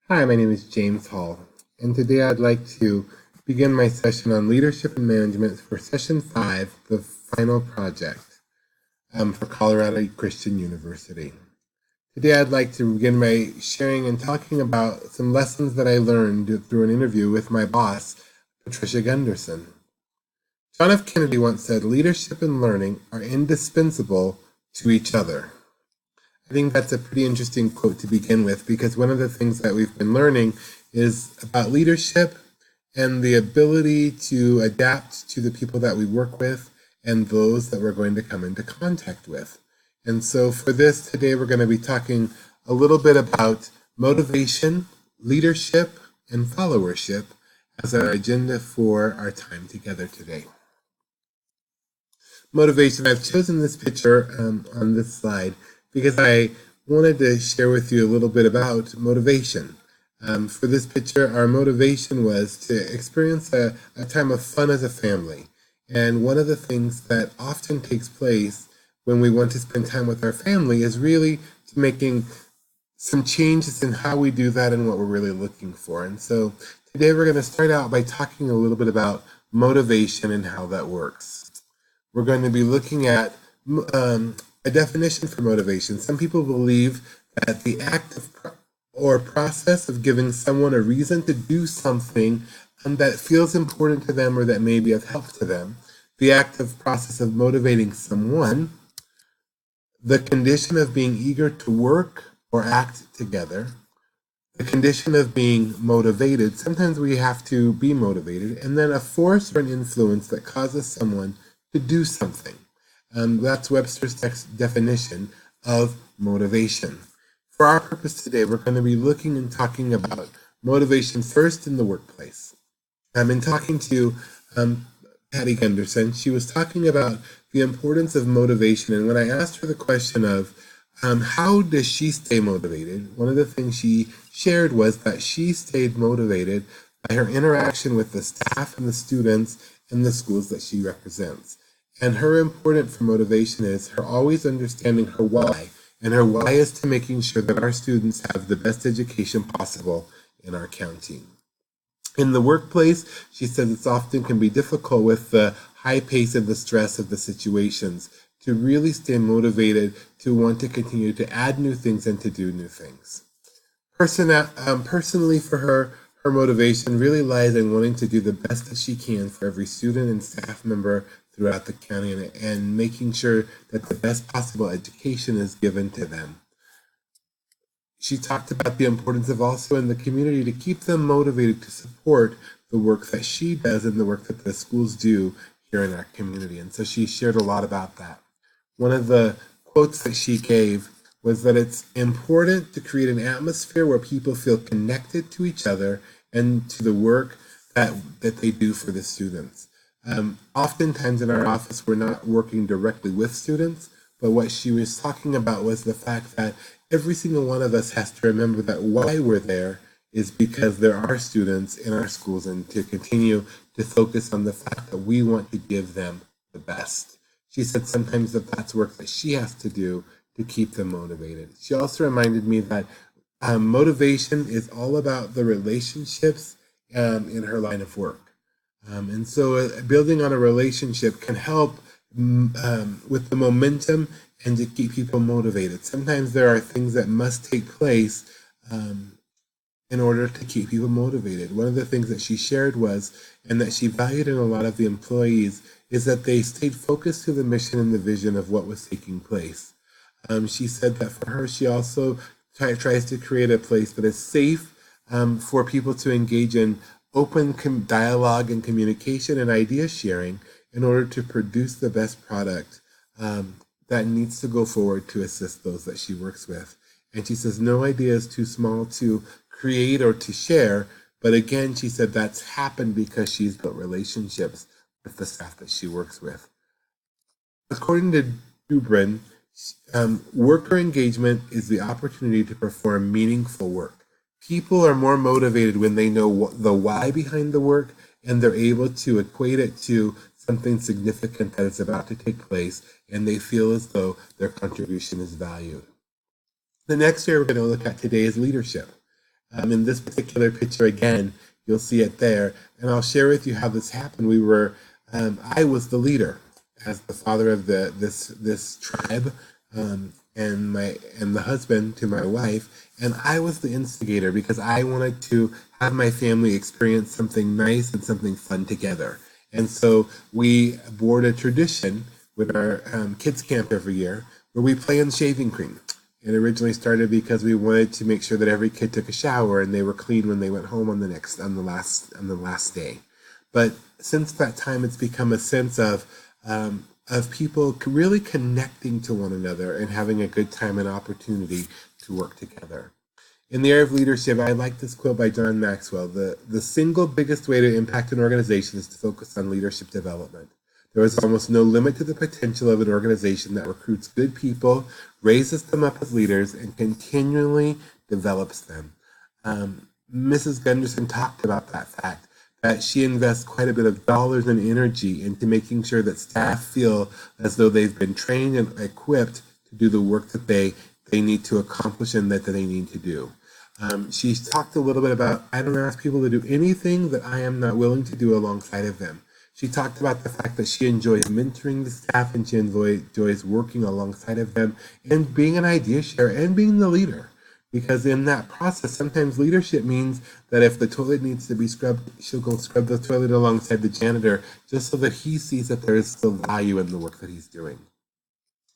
Hi, my name is James Hall, and today I'd like to begin my session on leadership and management for session 5, the final project for Colorado Christian University. Today I'd like to begin by sharing and talking about some lessons that I learned through an interview with my boss, Patricia Gunderson. John F. Kennedy once said, "Leadership and learning are indispensable to each other." I think that's a pretty interesting quote to begin with, because one of the things that we've been learning is about leadership and the ability to adapt to the people that we work with and those that we're going to come into contact with. And so for this today, we're going to be talking a little bit about motivation, leadership, and followership as our agenda for our time together today. Motivation. I've chosen this picture on this slide because I wanted to share with you a little bit about motivation. For this picture, our motivation was to experience a time of fun as a family. And one of the things that often takes place when we want to spend time with our family is really making some changes in how we do that and what we're really looking for. And so today we're going to start out by talking a little bit about motivation and how that works. We're going to be looking at a definition for motivation. Some people believe that the act of or process of giving someone a reason to do something that feels important to them or that may be of help to them, the act of process of motivating someone, the condition of being eager to work or act together, the condition of being motivated. Sometimes we have to be motivated, and then a force or an influence that causes someone to do something. That's Webster's definition of motivation. For our purpose today, we're going to be looking and talking about motivation first in the workplace. In talking to Patty Gunderson, she was talking about the importance of motivation. And when I asked her the question of how does she stay motivated, one of the things she shared was that she stayed motivated by her interaction with the staff and the students in the schools that she represents. And her important for motivation is her always understanding her why. And her why is to making sure that our students have the best education possible in our county. In the workplace, she says it's often can be difficult with the high pace and the stress of the situations to really stay motivated to want to continue to add new things and to do new things. Personally for her motivation really lies in wanting to do the best that she can for every student and staff member throughout the county and making sure that the best possible education is given to them. She talked about the importance of also in the community to keep them motivated to support the work that she does and the work that the schools do here in our community. And so she shared a lot about that. One of the quotes that she gave was that it's important to create an atmosphere where people feel connected to each other and to the work that they do for the students. Oftentimes in our office, we're not working directly with students, but what she was talking about was the fact that every single one of us has to remember that why we're there is because there are students in our schools, and to continue to focus on the fact that we want to give them the best. She said sometimes that that's work that she has to do to keep them motivated. She also reminded me that motivation is all about the relationships in her line of work. And so building on a relationship can help with the momentum and to keep people motivated. Sometimes there are things that must take place in order to keep people motivated. One of the things that she shared was, and that she valued in a lot of the employees, is that they stayed focused to the mission and the vision of what was taking place. She said that for her, she also tries to create a place that is safe for people to engage in open dialogue and communication and idea sharing in order to produce the best product that needs to go forward to assist those that she works with. And she says no idea is too small to create or to share, but again, she said that's happened because she's built relationships with the staff that she works with. According to Dubrin, worker engagement is the opportunity to perform meaningful work. People are more motivated when they know the why behind the work, and they're able to equate it to something significant that is about to take place, and they feel as though their contribution is valued. The next area we're going to look at today is leadership. In this particular picture, again, you'll see it there. And I'll share with you how this happened. I was the leader as the father of this tribe, and the husband to my wife, and I was the instigator because I wanted to have my family experience something nice and something fun together. And so we board a tradition with our kids camp every year where we play in shaving cream. It originally started because we wanted to make sure that every kid took a shower and they were clean when they went home on the last day. But since that time, it's become a sense of people really connecting to one another and having a good time and opportunity to work together. In the area of leadership, I like this quote by John Maxwell: the single biggest way to impact an organization is to focus on leadership development. There is almost no limit to the potential of an organization that recruits good people, raises them up as leaders, and continually develops them. Mrs. Gunderson talked about that fact, that she invests quite a bit of dollars and energy into making sure that staff feel as though they've been trained and equipped to do the work that they need to accomplish and that they need to do. She's talked a little bit about, I don't ask people to do anything that I am not willing to do alongside of them. She talked about the fact that she enjoys mentoring the staff and she enjoys working alongside of them and being an idea sharer and being the leader. Because in that process, sometimes leadership means that if the toilet needs to be scrubbed, she'll go scrub the toilet alongside the janitor just so that he sees that there is still value in the work that he's doing.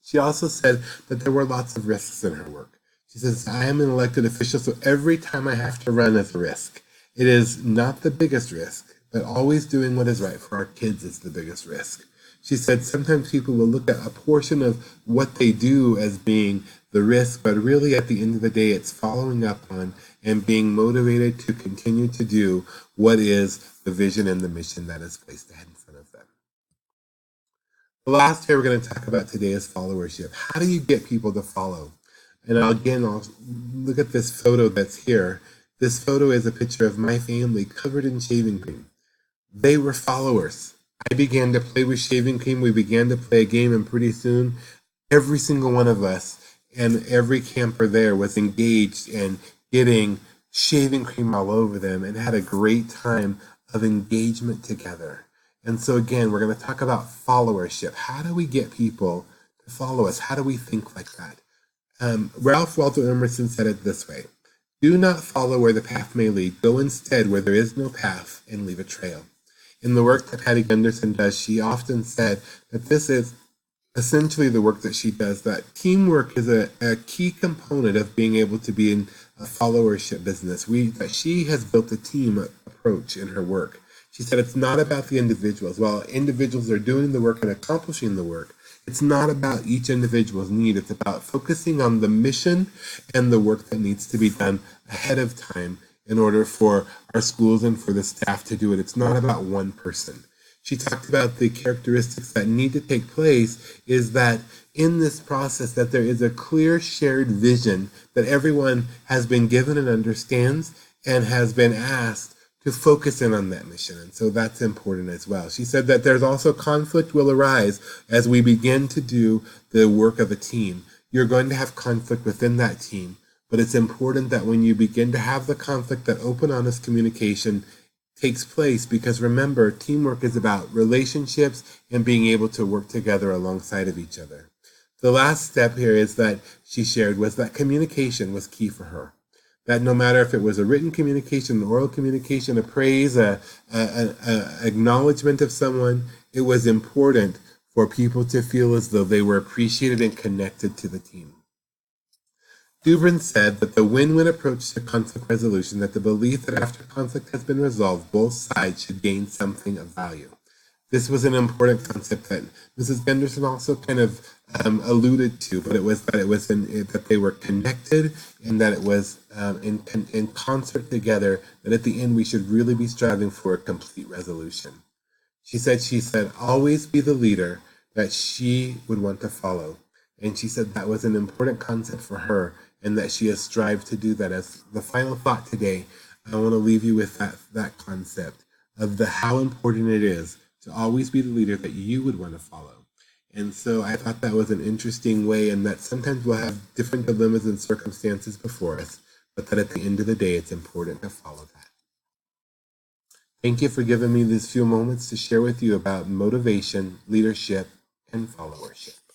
She also said that there were lots of risks in her work. She says, I am an elected official, so every time I have to run is a risk. It is not the biggest risk, but always doing what is right for our kids is the biggest risk. She said sometimes people will look at a portion of what they do as being the risk, but really at the end of the day, it's following up on and being motivated to continue to do what is the vision and the mission that is placed ahead in front of them. The last area we're going to talk about today is followership. How do you get people to follow? And I'll look at this photo that's here. This photo is a picture of my family covered in shaving cream. They were followers. I began to play with shaving cream. We began to play a game, and pretty soon, every single one of us and every camper there was engaged in getting shaving cream all over them and had a great time of engagement together. And so again, we're going to talk about followership. How do we get people to follow us? How do we think like that? Ralph Waldo Emerson said it this way: do not follow where the path may lead. Go instead where there is no path and leave a trail. In the work that Patty Gunderson does, she often said that this is essentially the work that she does, that teamwork is a key component of being able to be in a followership business. That she has built a team approach in her work. She said it's not about the individuals. While individuals are doing the work and accomplishing the work, it's not about each individual's need. It's about focusing on the mission and the work that needs to be done ahead of time in order for our schools and for the staff to do it. It's not about one person. She talked about the characteristics that need to take place is that in this process that there is a clear shared vision that everyone has been given and understands and has been asked to focus in on that mission. And so that's important as well. She said that there's also conflict will arise as we begin to do the work of a team. You're going to have conflict within that team, but it's important that when you begin to have the conflict, that open, honest communication takes place, because remember, teamwork is about relationships and being able to work together alongside of each other. The last step here is that she shared was that communication was key for her. That no matter if it was a written communication, an oral communication, a praise, a acknowledgement of someone, it was important for people to feel as though they were appreciated and connected to the team. Dubrin said that the win-win approach to conflict resolution, that the belief that after conflict has been resolved, both sides should gain something of value. This was an important concept that Mrs. Gunderson also kind of alluded to, but that they were connected and that it was in concert together, that at the end we should really be striving for a complete resolution. She said, always be the leader that she would want to follow. And she said that was an important concept for her and that she has strived to do that. As the final thought today, I want to leave you with that concept of how important it is to always be the leader that you would want to follow. And so I thought that was an interesting way, and that sometimes we'll have different dilemmas and circumstances before us, but that at the end of the day, it's important to follow that. Thank you for giving me these few moments to share with you about motivation, leadership, and followership.